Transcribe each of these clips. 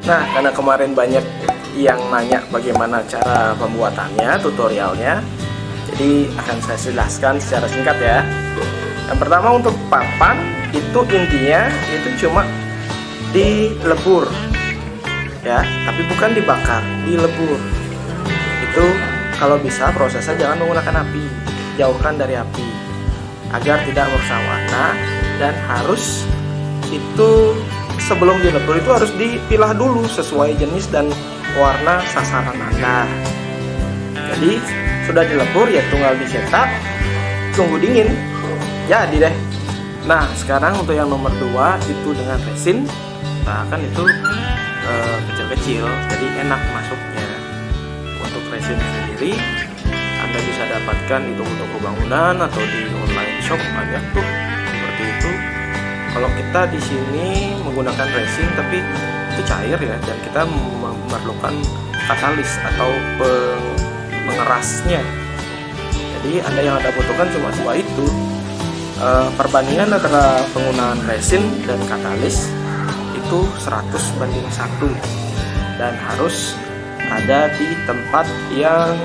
Nah, karena kemarin banyak yang nanya bagaimana cara pembuatannya, tutorialnya, jadi akan saya jelaskan secara singkat ya. Yang pertama, untuk papan itu intinya itu cuma dilebur ya, tapi bukan dibakar, dilebur. Itu kalau bisa prosesnya jangan menggunakan api, jauhkan dari api agar tidak merusak warna, dan harus itu sebelum dilebur itu harus dipilah dulu sesuai jenis dan warna sasaran Anda. Jadi sudah dilebur ya tinggal dicetak, tunggu dingin, jadi deh. Nah, sekarang untuk yang nomor 2 itu dengan resin, bahkan itu kecil-kecil, jadi enak masuknya. Untuk resin sendiri Anda bisa dapatkan di toko-toko bangunan atau di online shop, banyak tuh seperti itu. Kalau kita di sini menggunakan resin tapi itu cair ya, dan kita memerlukan katalis atau pengerasnya. Jadi Anda yang Anda butuhkan cuma 2 itu. Perbandingan antara penggunaan resin dan katalis itu 100:1, dan harus ada di tempat yang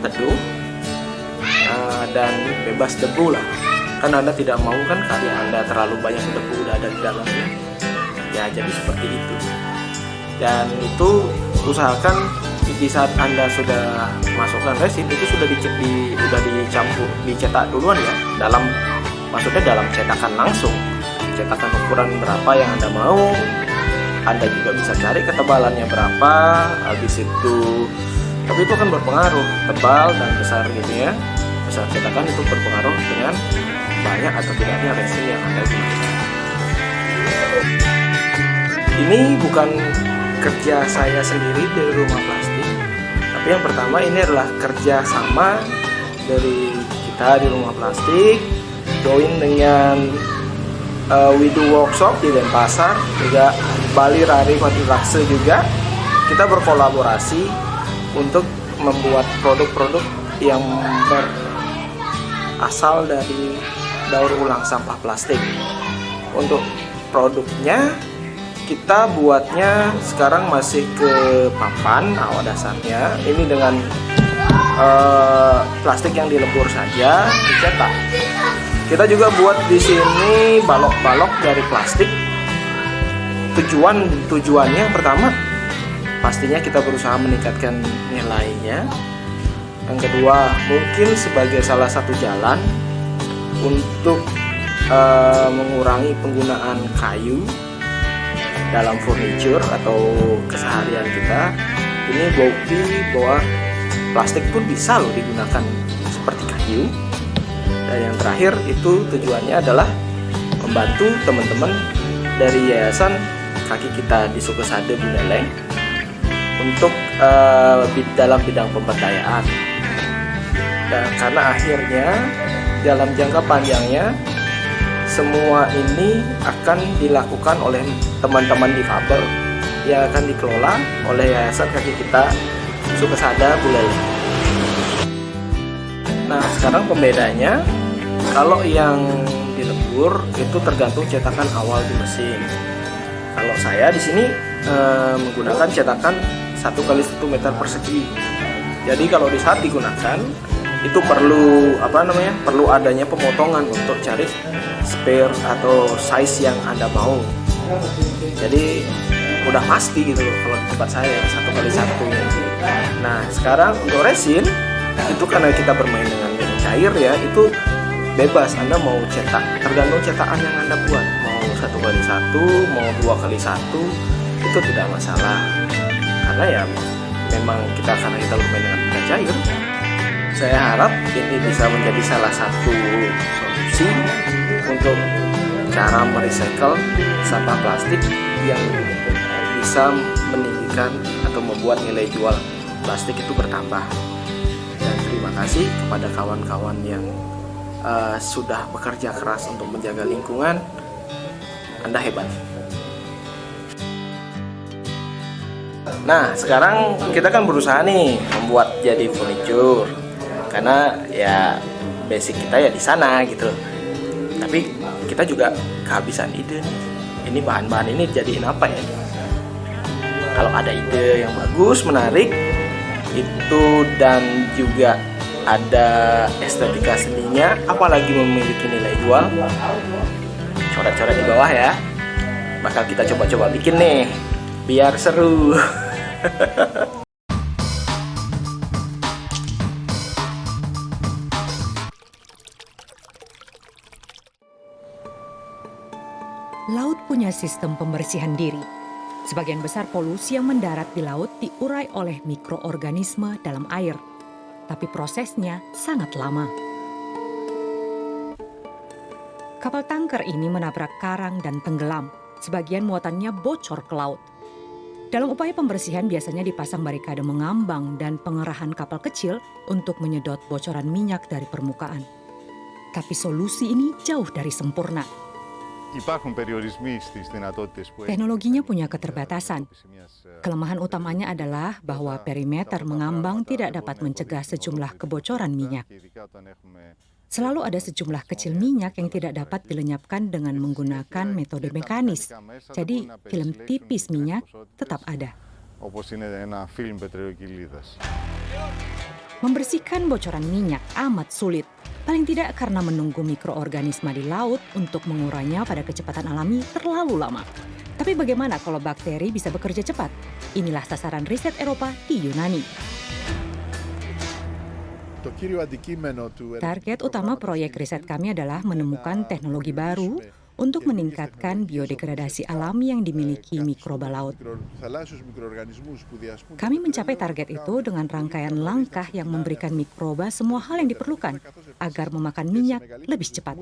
teduh dan bebas debu lah. Kan Anda tidak mau kan karya Anda terlalu banyak debu udah ada di dalamnya ya, jadi seperti itu. Dan itu usahakan di saat Anda sudah masukkan resin itu sudah dicampur, dicetak duluan ya, maksudnya dalam cetakan langsung, cetakan ukuran berapa yang Anda mau. Anda juga bisa cari ketebalannya berapa, habis itu, tapi itu kan berpengaruh, tebal dan besar gitu ya. Besar cetakan itu berpengaruh dengan banyak atau tidaknya resin yang Anda gunakan. Ini bukan kerja saya sendiri dari Rumah Plastik, tapi yang pertama ini adalah kerja sama dari kita di Rumah Plastik, join dengan Widu Workshop di Denpasar, juga Bali Rari Konstruksi juga. Kita berkolaborasi untuk membuat produk-produk yang berasal dari daur ulang sampah plastik. Untuk produknya kita buatnya sekarang masih ke papan awal dasarnya. Ini dengan plastik yang dilebur saja, dicetak. Kita juga buat di sini balok-balok dari plastik. Tujuannya pertama pastinya kita berusaha meningkatkan nilainya. Yang kedua, mungkin sebagai salah satu jalan untuk mengurangi penggunaan kayu dalam furniture atau keseharian kita. Ini bukti bahwa plastik pun bisa loh digunakan seperti kayu. Dan yang terakhir itu tujuannya adalah membantu teman-teman dari Yayasan Kaki Kita di Sukesade Buleleng untuk dalam bidang pemberdayaan. Dan karena akhirnya dalam jangka panjangnya semua ini akan dilakukan oleh teman-teman difabel yang akan dikelola oleh Yayasan Kaki Kita Sukesade Buleleng. Nah, sekarang pembedanya, kalau yang dilebur itu tergantung cetakan awal di mesin. Kalau saya di sini menggunakan cetakan 1x1 meter persegi. Jadi kalau di saat digunakan itu perlu perlu adanya pemotongan untuk cari spare atau size yang Anda mau. Jadi udah pasti gitu loh kalau di tempat saya 1x1. Nah, sekarang untuk resin itu karena kita bermain dengan yang cair ya, itu bebas Anda mau cetak, tergantung cetakan yang Anda buat, mau 1x1, mau 2x1, itu tidak masalah. Karena ya memang karena kita bermain dengan benda cair. Saya harap ini bisa menjadi salah satu solusi untuk cara merecycle sampah plastik yang bisa meninggikan atau membuat nilai jual plastik itu bertambah. Dan terima kasih kepada kawan-kawan yang sudah bekerja keras untuk menjaga lingkungan. Anda hebat. Nah, sekarang kita kan berusaha nih membuat jadi furniture, karena ya basic kita ya di sana gitu. Tapi kita juga kehabisan ide nih. Ini bahan-bahan ini jadiin apa ya? Kalau ada ide yang bagus, menarik, itu dan juga ada estetika seninya, apalagi memiliki nilai jual, coret-coret di bawah ya. Bakal kita coba-coba bikin nih, biar seru. Laut punya sistem pembersihan diri. Sebagian besar polusi yang mendarat di laut diurai oleh mikroorganisme dalam air. Tapi prosesnya sangat lama. Kapal tanker ini menabrak karang dan tenggelam. Sebagian muatannya bocor ke laut. Dalam upaya pembersihan biasanya dipasang barikade mengambang dan pengerahan kapal kecil untuk menyedot bocoran minyak dari permukaan. Tapi solusi ini jauh dari sempurna. Teknologinya punya keterbatasan. Kelemahan utamanya adalah bahwa perimeter mengambang tidak dapat mencegah sejumlah kebocoran minyak. Selalu ada sejumlah kecil minyak yang tidak dapat dilenyapkan dengan menggunakan metode mekanis. Jadi, film tipis minyak tetap ada. Membersihkan bocoran minyak amat sulit. Paling tidak karena menunggu mikroorganisme di laut untuk mengurainya pada kecepatan alami terlalu lama. Tapi bagaimana kalau bakteri bisa bekerja cepat? Inilah sasaran riset Eropa di Yunani. Target utama proyek riset kami adalah menemukan teknologi baru untuk meningkatkan biodegradasi alami yang dimiliki mikroba laut. Kami mencapai target itu dengan rangkaian langkah yang memberikan mikroba semua hal yang diperlukan agar memakan minyak lebih cepat.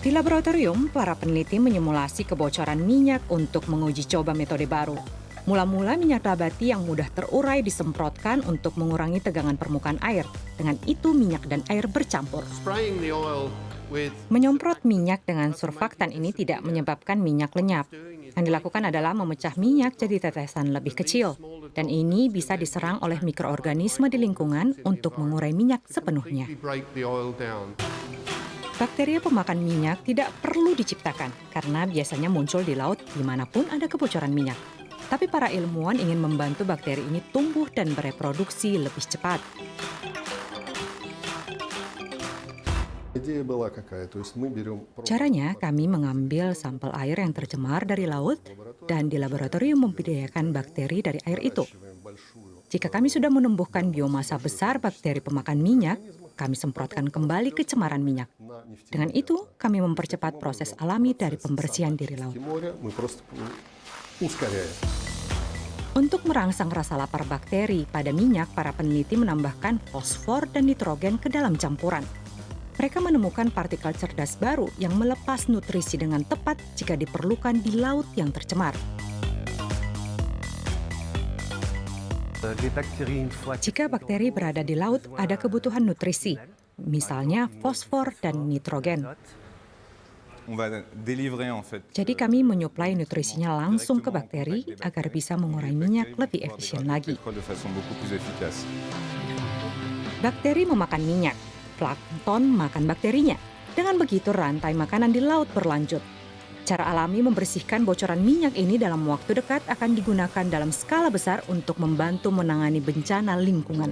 Di laboratorium, para peneliti menyimulasi kebocoran minyak untuk menguji coba metode baru. Mula-mula minyak nabati yang mudah terurai disemprotkan untuk mengurangi tegangan permukaan air. Dengan itu minyak dan air bercampur. Menyemprot minyak dengan surfaktan ini tidak menyebabkan minyak lenyap. Yang dilakukan adalah memecah minyak jadi tetesan lebih kecil. Dan ini bisa diserang oleh mikroorganisme di lingkungan untuk mengurai minyak sepenuhnya. Bakteri pemakan minyak tidak perlu diciptakan karena biasanya muncul di laut dimanapun ada kebocoran minyak. Tapi para ilmuwan ingin membantu bakteri ini tumbuh dan bereproduksi lebih cepat. Caranya, kami mengambil sampel air yang tercemar dari laut dan di laboratorium membudidayakan bakteri dari air itu. Jika kami sudah menumbuhkan biomasa besar bakteri pemakan minyak, kami semprotkan kembali kecemaran minyak. Dengan itu, kami mempercepat proses alami dari pembersihan diri laut. Untuk merangsang rasa lapar bakteri pada minyak, para peneliti menambahkan fosfor dan nitrogen ke dalam campuran. Mereka menemukan partikel cerdas baru yang melepas nutrisi dengan tepat jika diperlukan di laut yang tercemar. Jika bakteri berada di laut, ada kebutuhan nutrisi, misalnya fosfor dan nitrogen. Jadi kami menyuplai nutrisinya langsung ke bakteri agar bisa mengurai minyak lebih efisien lagi. Bakteri memakan minyak, plankton makan bakterinya. Dengan begitu rantai makanan di laut berlanjut. Cara alami membersihkan bocoran minyak ini dalam waktu dekat akan digunakan dalam skala besar untuk membantu menangani bencana lingkungan.